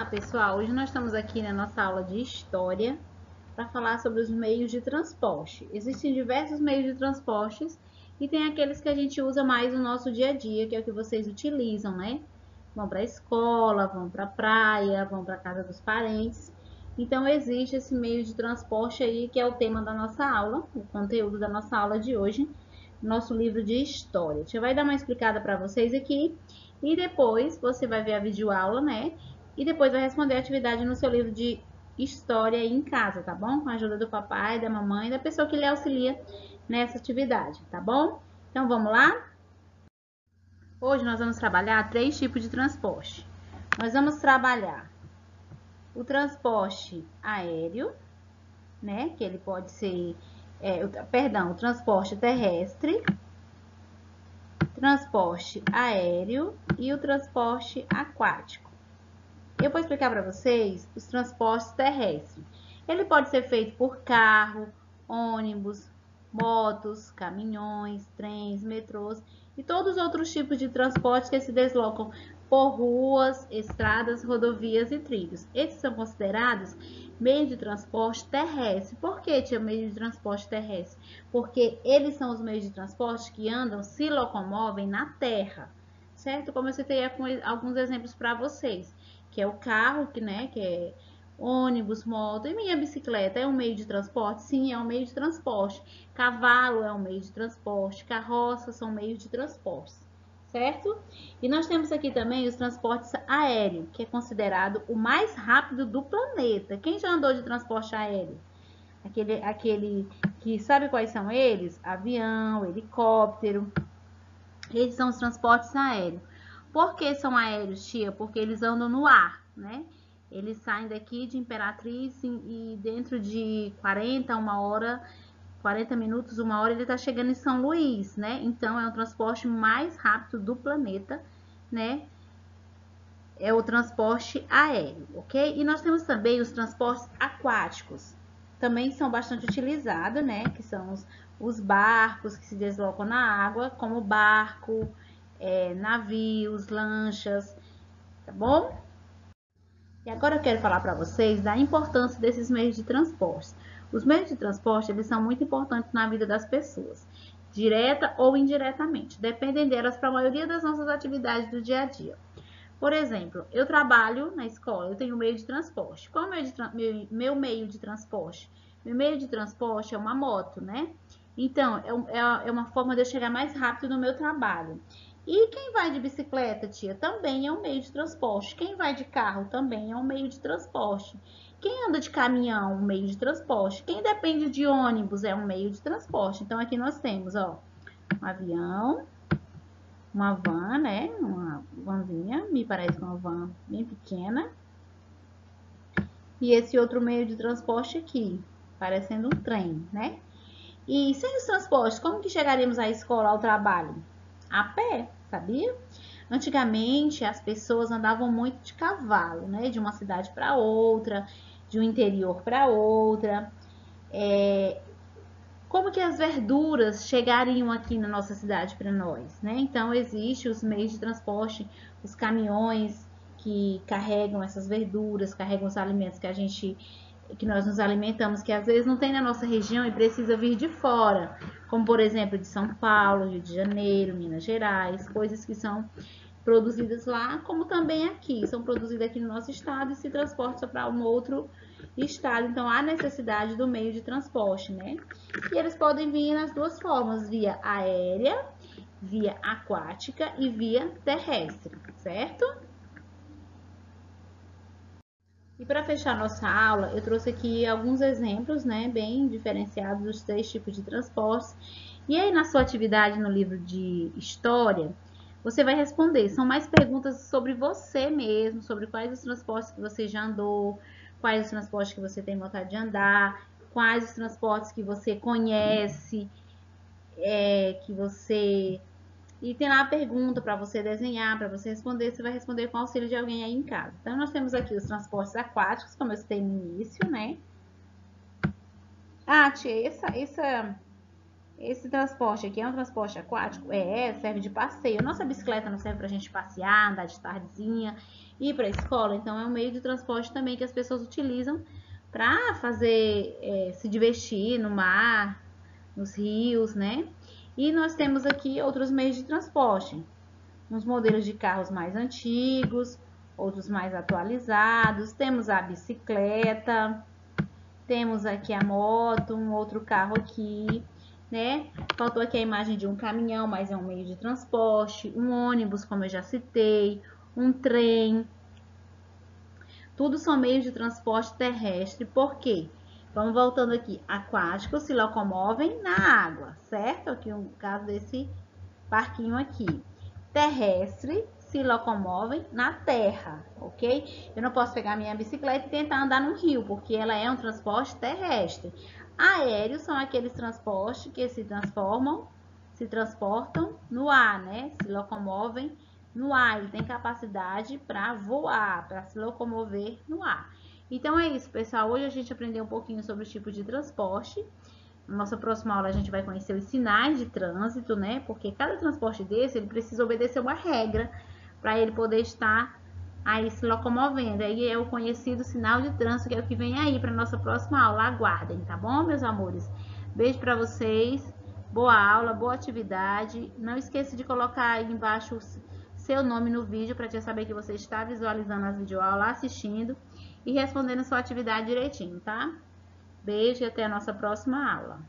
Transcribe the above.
pessoal, hoje nós estamos aqui na nossa aula de História para falar sobre os meios de transporte. Existem diversos meios de transportes e tem aqueles que a gente usa mais no nosso dia a dia, que é o que vocês utilizam, né? Vão para a escola, vão para a praia, vão para a casa dos parentes. Então, existe esse meio de transporte aí, que é o tema da nossa aula, o conteúdo da nossa aula de hoje, nosso livro de História. A gente vai dar uma explicada para vocês aqui e depois você vai ver a videoaula, né? E depois vai responder a atividade no seu livro de História em casa, tá bom? Com a ajuda do papai, da mamãe, da pessoa que lhe auxilia nessa atividade, tá bom? Então, vamos lá? Hoje nós vamos trabalhar 3 tipos de transporte. Nós vamos trabalhar o transporte aéreo, né? Que ele pode ser, o transporte terrestre, transporte aéreo e o transporte aquático. Eu vou explicar para vocês os transportes terrestres. Ele pode ser feito por carro, ônibus, motos, caminhões, trens, metrôs e todos os outros tipos de transportes que se deslocam por ruas, estradas, rodovias e trilhos. Esses são considerados meios de transporte terrestre. Por que, tia, meio de transporte terrestre? Porque eles são os meios de transporte que andam, se locomovem na terra, certo? Como eu citei alguns exemplos para vocês, que é o carro, que é ônibus, moto, e minha bicicleta é um meio de transporte? Sim, é um meio de transporte. Cavalo é um meio de transporte, carroças são meios de transporte, certo? E nós temos aqui também os transportes aéreos, que é considerado o mais rápido do planeta. Quem já andou de transporte aéreo? Aquele que sabe quais são eles? Avião, helicóptero. Esses são os transportes aéreos. Por que são aéreos, tia? Porque eles andam no ar, né? Eles saem daqui de Imperatriz e dentro de 40 minutos, 1 hora, ele está chegando em São Luís, né? Então, é o transporte mais rápido do planeta, né? É o transporte aéreo, ok? E nós temos também os transportes aquáticos. Também são bastante utilizados, né? Que são os barcos que se deslocam na água, como barco, navios, lanchas, tá bom? E agora eu quero falar para vocês da importância desses meios de transporte. Os meios de transporte, eles são muito importantes na vida das pessoas, direta ou indiretamente, dependem delas para a maioria das nossas atividades do dia a dia. Por exemplo, eu trabalho na escola, eu tenho um meio de transporte. Qual é o meu meio de transporte? Meu meio de transporte é uma moto, né? Então, é uma forma de eu chegar mais rápido no meu trabalho. E quem vai de bicicleta, tia? Também é um meio de transporte. Quem vai de carro também é um meio de transporte. Quem anda de caminhão, um meio de transporte. Quem depende de ônibus é um meio de transporte. Então, aqui nós temos, ó, um avião, uma van, né? Uma vanzinha, me parece uma van bem pequena. E esse outro meio de transporte aqui, parecendo um trem, né? E sem os transportes, como que chegaríamos à escola, ao trabalho? A pé, sabia? Antigamente, as pessoas andavam muito de cavalo, né? De uma cidade para outra, de um interior para outra. Como que as verduras chegariam aqui na nossa cidade para nós, né? Então, existem os meios de transporte, os caminhões que carregam essas verduras, carregam os alimentos que nós nos alimentamos, que às vezes não tem na nossa região e precisa vir de fora, como por exemplo de São Paulo, Rio de Janeiro, Minas Gerais, coisas que são produzidas lá, como também aqui, são produzidas aqui no nosso estado e se transportam para um outro estado. Então, há necessidade do meio de transporte, né? E eles podem vir nas duas formas, via aérea, via aquática e via terrestre, certo? E para fechar nossa aula, eu trouxe aqui alguns exemplos, né, bem diferenciados dos 3 tipos de transportes. E aí, na sua atividade no livro de História, você vai responder. São mais perguntas sobre você mesmo, sobre quais os transportes que você já andou, quais os transportes que você tem vontade de andar, quais os transportes que você conhece, que você... E tem lá a pergunta para você desenhar, para você responder. Você vai responder com auxílio de alguém aí em casa. Então, nós temos aqui os transportes aquáticos, como eu citei no início, né? Ah, tia, essa Esse transporte aqui é um transporte aquático? Serve de passeio. Nossa bicicleta não serve pra gente passear, andar de tardezinha, ir pra escola. Então, é um meio de transporte também que as pessoas utilizam pra fazer, se divertir no mar, nos rios, né? E nós temos aqui outros meios de transporte. Uns modelos de carros mais antigos, outros mais atualizados. Temos a bicicleta, temos aqui a moto, um outro carro aqui, né? Faltou aqui a imagem de um caminhão, mas é um meio de transporte, um ônibus, como eu já citei, um trem. Tudo são meios de transporte terrestre, por quê? Vamos voltando aqui. Aquáticos se locomovem na água, certo? Aqui um caso desse barquinho aqui. Terrestre se locomovem na terra, ok? Eu não posso pegar minha bicicleta e tentar andar no rio, porque ela é um transporte terrestre. Aéreos são aqueles transportes que se transportam no ar, né? Se locomovem no ar. Ele tem capacidade para voar, para se locomover no ar. Então é isso, pessoal. Hoje a gente aprendeu um pouquinho sobre os tipos de transporte. Na nossa próxima aula a gente vai conhecer os sinais de trânsito, né? Porque cada transporte desse, ele precisa obedecer uma regra para ele poder estar aí se locomovendo. Aí é o conhecido sinal de trânsito, que é o que vem aí para nossa próxima aula. Aguardem, tá bom, meus amores? Beijo para vocês. Boa aula, boa atividade. Não esqueça de colocar aí embaixo seu nome no vídeo para te saber que você está visualizando as videoaulas, assistindo e respondendo sua atividade direitinho, tá? Beijo e até a nossa próxima aula.